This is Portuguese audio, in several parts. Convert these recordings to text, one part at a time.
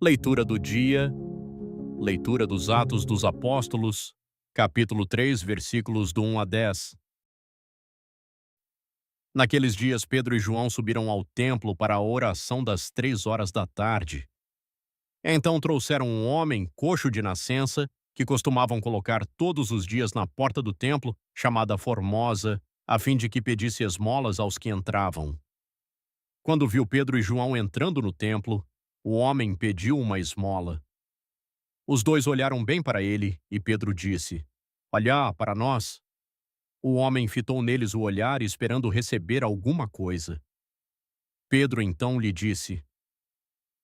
Leitura do dia, leitura dos Atos dos Apóstolos, capítulo 3, versículos do 1 a 10. Naqueles dias, Pedro e João subiram ao templo para a oração das 3 horas da tarde. Então trouxeram um homem coxo de nascença, que costumavam colocar todos os dias na porta do templo, chamada Formosa, a fim de que pedisse esmolas aos que entravam. Quando viu Pedro e João entrando no templo, o homem pediu uma esmola. Os dois olharam bem para ele, e Pedro disse: "Olha para nós." O homem fitou neles o olhar, esperando receber alguma coisa. Pedro então lhe disse: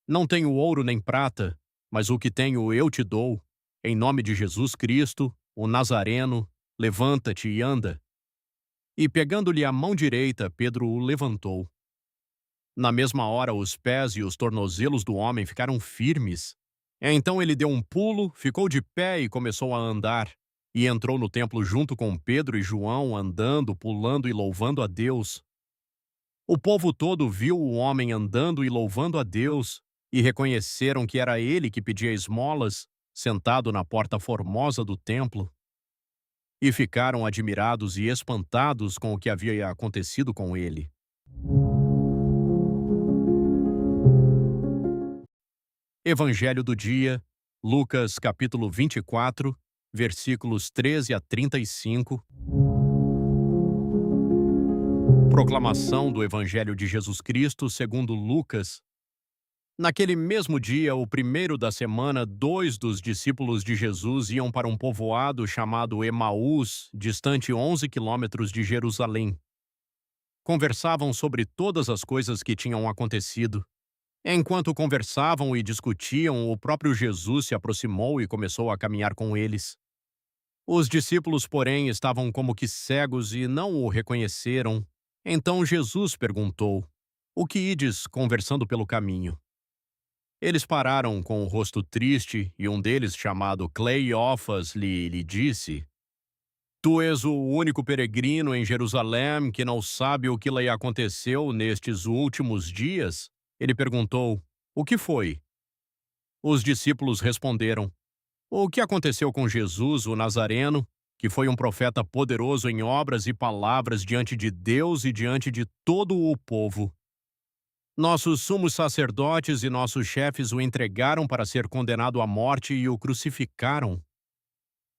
"Não tenho ouro nem prata, mas o que tenho eu te dou. Em nome de Jesus Cristo, o Nazareno, levanta-te e anda." E pegando-lhe a mão direita, Pedro o levantou. Na mesma hora, os pés e os tornozelos do homem ficaram firmes. Então ele deu um pulo, ficou de pé e começou a andar. E entrou no templo junto com Pedro e João, andando, pulando e louvando a Deus. O povo todo viu o homem andando e louvando a Deus, e reconheceram que era ele que pedia esmolas, sentado na porta formosa do templo. E ficaram admirados e espantados com o que havia acontecido com ele. Evangelho do dia, Lucas capítulo 24, versículos 13 a 35. Proclamação do Evangelho de Jesus Cristo segundo Lucas. Naquele mesmo dia, o primeiro da semana, 2 dos discípulos de Jesus iam para um povoado chamado Emaús, distante 11 quilômetros de Jerusalém. Conversavam sobre todas as coisas que tinham acontecido. Enquanto conversavam e discutiam, o próprio Jesus se aproximou e começou a caminhar com eles. Os discípulos, porém, estavam como que cegos e não o reconheceram. Então Jesus perguntou: "O que ides conversando pelo caminho?" Eles pararam com o rosto triste, e um deles, chamado Cleófas, lhe disse: "Tu és o único peregrino em Jerusalém que não sabe o que lhe aconteceu nestes últimos dias?" Ele perguntou: "O que foi?" Os discípulos responderam: "O que aconteceu com Jesus, o Nazareno, que foi um profeta poderoso em obras e palavras diante de Deus e diante de todo o povo. Nossos sumos sacerdotes e nossos chefes o entregaram para ser condenado à morte e o crucificaram.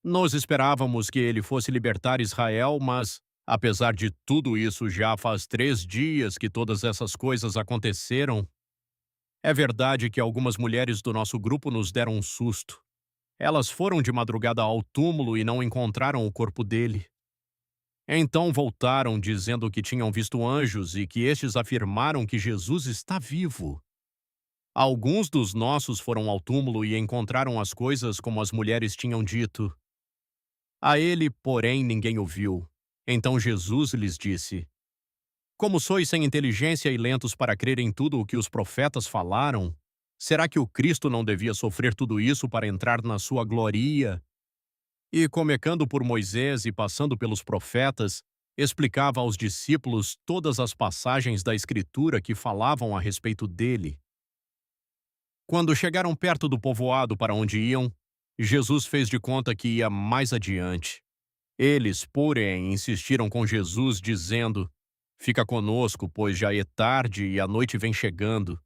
Nós esperávamos que ele fosse libertar Israel, mas, apesar de tudo isso, já faz 3 dias que todas essas coisas aconteceram. É verdade que algumas mulheres do nosso grupo nos deram um susto. Elas foram de madrugada ao túmulo e não encontraram o corpo dele. Então voltaram dizendo que tinham visto anjos e que estes afirmaram que Jesus está vivo. Alguns dos nossos foram ao túmulo e encontraram as coisas como as mulheres tinham dito. A ele, porém, ninguém ouviu. Então Jesus lhes disse: "Como sois sem inteligência e lentos para crer em tudo o que os profetas falaram? Será que o Cristo não devia sofrer tudo isso para entrar na sua glória?" E, começando por Moisés e passando pelos profetas, explicava aos discípulos todas as passagens da Escritura que falavam a respeito dele. Quando chegaram perto do povoado para onde iam, Jesus fez de conta que ia mais adiante. Eles, porém, insistiram com Jesus, dizendo: "Fica conosco, pois já é tarde e a noite vem chegando."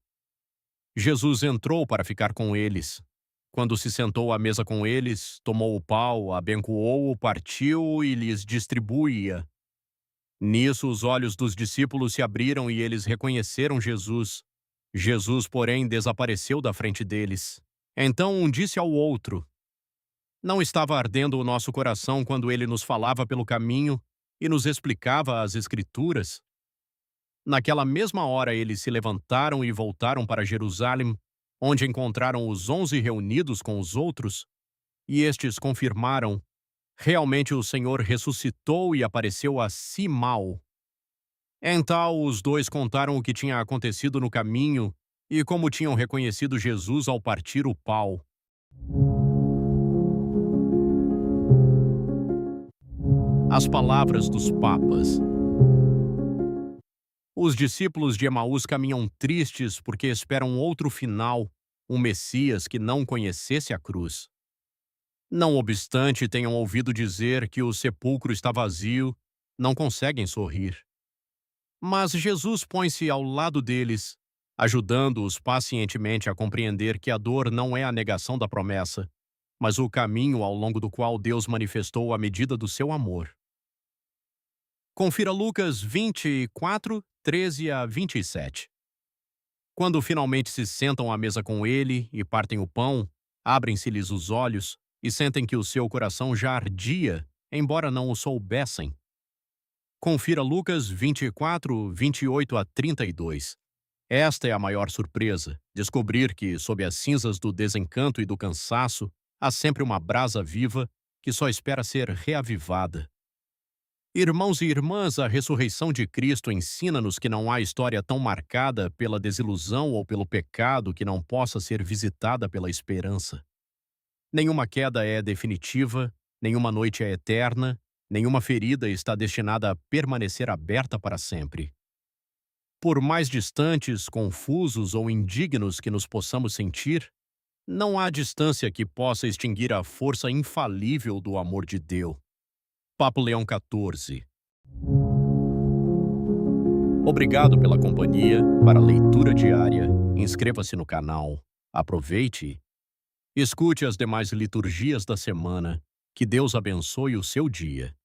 Jesus entrou para ficar com eles. Quando se sentou à mesa com eles, tomou o pão, abençoou-o, partiu e lhes distribuía. Nisso, os olhos dos discípulos se abriram e eles reconheceram Jesus. Jesus, porém, desapareceu da frente deles. Então um disse ao outro: "Não estava ardendo o nosso coração quando ele nos falava pelo caminho e nos explicava as Escrituras?" Naquela mesma hora eles se levantaram e voltaram para Jerusalém, onde encontraram os 11 reunidos com os outros, e estes confirmaram: "Realmente o Senhor ressuscitou e apareceu a Simão." Então os dois contaram o que tinha acontecido no caminho e como tinham reconhecido Jesus ao partir o pão. As palavras dos papas. Os discípulos de Emaús caminham tristes porque esperam outro final, um Messias que não conhecesse a cruz. Não obstante tenham ouvido dizer que o sepulcro está vazio, não conseguem sorrir. Mas Jesus põe-se ao lado deles, ajudando-os pacientemente a compreender que a dor não é a negação da promessa, mas o caminho ao longo do qual Deus manifestou a medida do seu amor. Confira Lucas 24, 13 a 27. Quando finalmente se sentam à mesa com ele e partem o pão, abrem-se-lhes os olhos e sentem que o seu coração já ardia, embora não o soubessem. Confira Lucas 24, 28 a 32. Esta é a maior surpresa, descobrir que, sob as cinzas do desencanto e do cansaço, há sempre uma brasa viva que só espera ser reavivada. Irmãos e irmãs, a ressurreição de Cristo ensina-nos que não há história tão marcada pela desilusão ou pelo pecado que não possa ser visitada pela esperança. Nenhuma queda é definitiva, nenhuma noite é eterna, nenhuma ferida está destinada a permanecer aberta para sempre. Por mais distantes, confusos ou indignos que nos possamos sentir, não há distância que possa extinguir a força infalível do amor de Deus. Papa Leão XIV. Obrigado pela companhia. Para a leitura diária, inscreva-se no canal. Aproveite. Escute as demais liturgias da semana. Que Deus abençoe o seu dia.